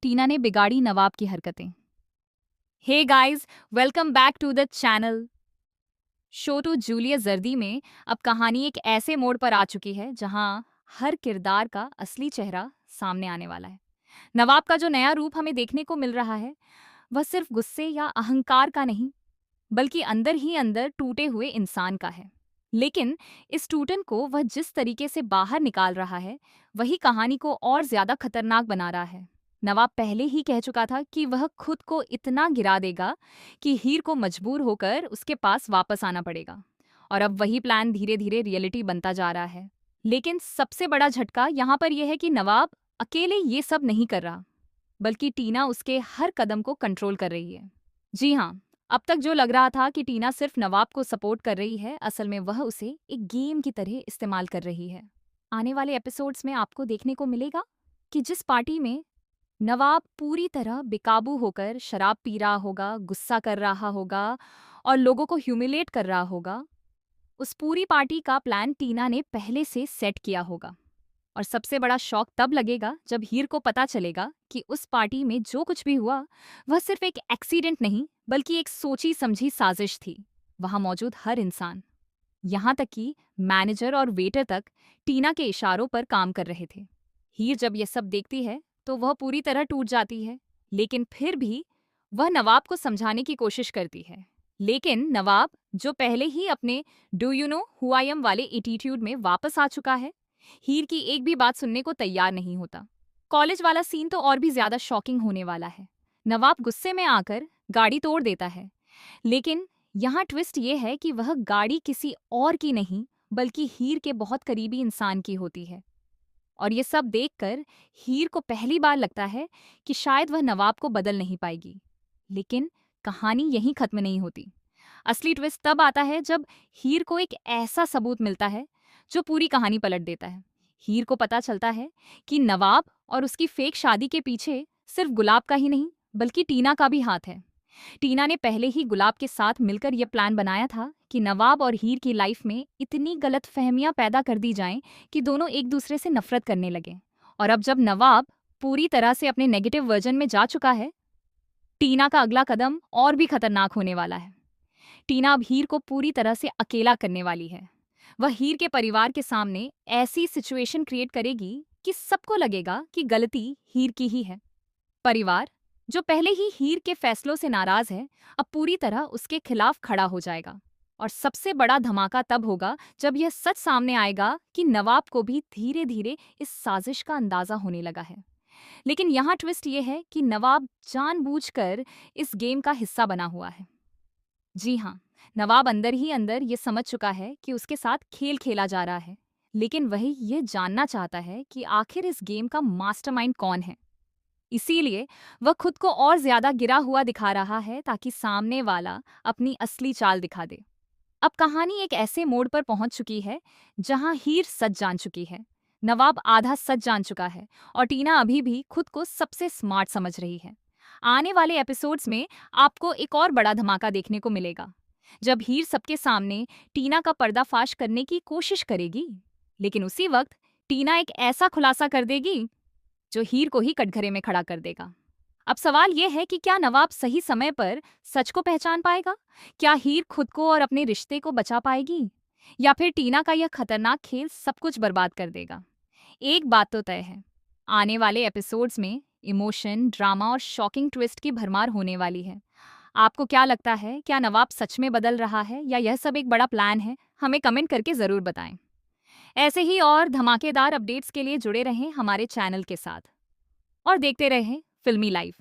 टीना ने बिगाड़ी नवाब की हरकतें। Hey guys, welcome back to the channel. शो टू जूलियस जर्दी में अब कहानी एक ऐसे मोड़ पर आ चुकी है जहां हर किरदार का असली चेहरा सामने आने वाला है। नवाब का जो नया रूप हमें देखने को मिल रहा है वह सिर्फ गुस्से या अहंकार का नहीं, बल्कि अंदर ही अंदर टूटे हुए इंसान का है। लेकिन इस टूटन को वह जिस तरीके से बाहर निकाल रहा है वही कहानी को और ज्यादा खतरनाक बना रहा है। नवाब पहले ही कह चुका था कि वह खुद को इतना गिरा देगा कि हीर को मजबूर होकर उसके पास वापस आना पड़ेगा। और अब वही प्लान धीरे धीरे रियलिटी बनता जा रहा है। लेकिन सबसे बड़ा झटका यहाँ पर यह है कि नवाब अकेले ये सब नहीं कर रहा, बल्कि टीना उसके हर कदम को कंट्रोल कर रही है। जी हाँ, अब तक जो लग रहा था कि टीना सिर्फ नवाब को सपोर्ट कर रही है, असल में वह उसे एक गेम की तरह इस्तेमाल कर रही है। आने वाले एपिसोड्स में आपको देखने को मिलेगा कि जिस पार्टी में नवाब पूरी तरह बेकाबू होकर शराब पी रहा होगा, गुस्सा कर रहा होगा और लोगों को ह्यूमिलेट कर रहा होगा, उस पूरी पार्टी का प्लान टीना ने पहले से सेट किया होगा। और सबसे बड़ा शॉक तब लगेगा जब हीर को पता चलेगा कि उस पार्टी में जो कुछ भी हुआ वह सिर्फ एक एक्सीडेंट नहीं, बल्कि एक सोची समझी साजिश थी। वहां मौजूद हर इंसान, यहाँ तक कि मैनेजर और वेटर तक टीना के इशारों पर काम कर रहे थे। हीर जब यह सब देखती है तो वह पूरी तरह टूट जाती है, लेकिन फिर भी वह नवाब को समझाने की कोशिश करती है। लेकिन नवाब, जो पहले ही अपने do you know who I am वाले एटीट्यूड में वापस आ चुका है, हीर की एक भी बात सुनने को तैयार नहीं होता। कॉलेज वाला सीन तो और भी ज्यादा शॉकिंग होने वाला है। नवाब गुस्से में आकर गाड़ी तोड़ देता है, लेकिन यहाँ ट्विस्ट ये है कि वह गाड़ी किसी और की नहीं, बल्कि हीर के बहुत करीबी इंसान की होती है। और ये सब देखकर हीर को पहली बार लगता है कि शायद वह नवाब को बदल नहीं पाएगी। लेकिन कहानी यहीं खत्म नहीं होती। असली ट्विस्ट तब आता है जब हीर को एक ऐसा सबूत मिलता है जो पूरी कहानी पलट देता है। हीर को पता चलता है कि नवाब और उसकी फेक शादी के पीछे सिर्फ गुलाब का ही नहीं, बल्कि टीना का भी हाथ है। टीना ने पहले ही गुलाब के साथ मिलकर यह प्लान बनाया था कि नवाब और हीर की लाइफ में इतनी गलतफहमियां पैदा कर दी जाएं कि दोनों एक दूसरे से नफरत करने लगे। और अब जब नवाब पूरी तरह से अपने नेगेटिव वर्जन में जा चुका है, टीना का अगला कदम और भी खतरनाक होने वाला है। टीना अब हीर को पूरी तरह से अकेला करने वाली है। वह हीर के परिवार के सामने ऐसी सिचुएशन क्रिएट करेगी कि सबको लगेगा कि गलती हीर की ही है। परिवार, जो पहले ही हीर के फैसलों से नाराज है, अब पूरी तरह उसके खिलाफ खड़ा हो जाएगा। और सबसे बड़ा धमाका तब होगा जब यह सच सामने आएगा कि नवाब को भी धीरे धीरे इस साजिश का अंदाजा होने लगा है। लेकिन यहाँ ट्विस्ट ये है कि नवाब जानबूझकर इस गेम का हिस्सा बना हुआ है। जी हाँ, नवाब अंदर ही अंदर ये समझ चुका है कि उसके साथ खेल खेला जा रहा है, लेकिन वही ये जानना चाहता है कि आखिर इस गेम का मास्टरमाइंड कौन है। इसीलिए वह खुद को और ज्यादा गिरा हुआ दिखा रहा है ताकि सामने वाला अपनी असली चाल दिखा दे। अब कहानी एक ऐसे मोड़ पर पहुंच चुकी है जहां हीर सच जान चुकी है, नवाब आधा सच जान चुका है और टीना अभी भी खुद को सबसे स्मार्ट समझ रही है। आने वाले एपिसोड्स में आपको एक और बड़ा धमाका देखने को मिलेगा जब हीर सबके सामने टीना का पर्दाफाश करने की कोशिश करेगी, लेकिन उसी वक्त टीना एक ऐसा खुलासा कर देगी जो हीर को ही कटघरे में खड़ा कर देगा। अब सवाल यह है कि क्या नवाब सही समय पर सच को पहचान पाएगा? क्या हीर खुद को और अपने रिश्ते को बचा पाएगी? या फिर टीना का यह खतरनाक खेल सब कुछ बर्बाद कर देगा? एक बात तो तय है, आने वाले एपिसोड्स में इमोशन, ड्रामा और शॉकिंग ट्विस्ट की भरमार होने वाली है। आपको क्या लगता है, क्या नवाब सच में बदल रहा है या यह सब एक बड़ा प्लान है? हमें कमेंट करके जरूर बताएं। ऐसे ही और धमाकेदार अपडेट्स के लिए जुड़े रहें हमारे चैनल के साथ और देखते रहें फिल्मी लाइव।